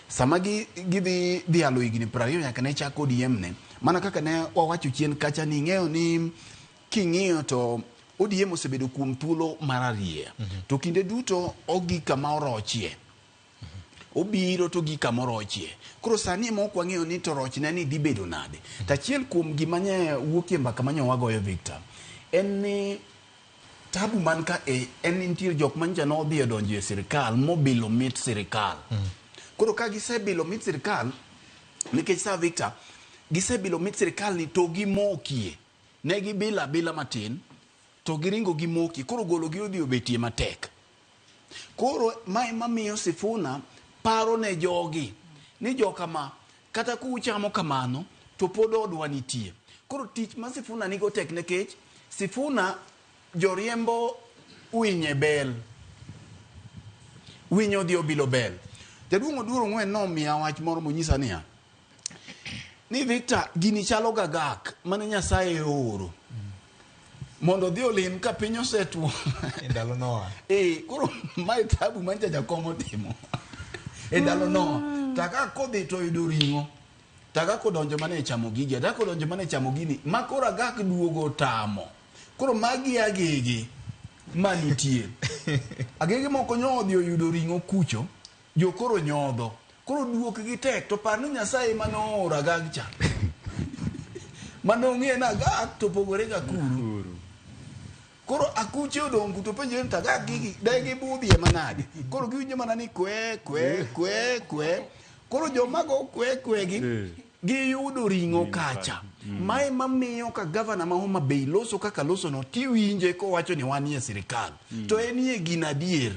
sama gi alo higni 20 nyaka ne chako ODM ne, mana kaka ne wawacho chien kacha ni ng'eyo ni king'iyo to ODM osebedo kuom thuolo mararie, to kinde duto ogi kama orochie. Obiro to gi kama orochie. Koro sani mo kwa ng'eyo ni to rochne ni dhi bedo nade. Tachiel kuom gima nye wuokie mbaka manyo wagoyo Victor, en ni tabu man ka en nitie jok mancha no odhi donjo e sirikal mobilo mit sirikal. Koro ka gisebilo mit sirikal, nikech sa Victor, gisebilo mit sirikal ni to gimokie. Ne gibila bila matin, to giringo gimokie. Koro golo gi odhi obetie matek. Koro mae mamiyo Sifuna paro ne jogi ni jokama kata kuchamo kamano to pod odwa nitie. Koro tich ma Sifuna nigo tek nikech Sifuna joriembo winye bel. Winyo dhi obilo bel. Jaduong' Oduor Ng'wen nomiya wach moro monyisa niya, ni Victor gini chalo gagak mane Nyasaye oro mondo dhi olim ka piny osetuo e ndalo Noah. Koro mae tabu mancha jakomo timo e ndalo Noah. Taka kodhi to yudo ring'o, taka kodonjo mane chamo gigi, taka kodonjo mane chamo gini, ma koro agak duogo tamo. Koro magi agege manitie. Agege moko nyodhi oyudo ring'o kucho, jo koro nyodho. Koro duok gi tek, to par ni Nyasaye mano agag cha. Mano ng'e na agak to pogore ga kuru. Koro akuche odongu to penjo ni tagak gigi degi budhi e manade. Koro giwinjo mana ni kwe. Koro jomago kwe gi giyudo ring'o kacha. Mae mamiyo ka gavana ma Homa Bay loso kaka loso no tiwinje ko wacho ni wanie sirikal. To en ye gin adier.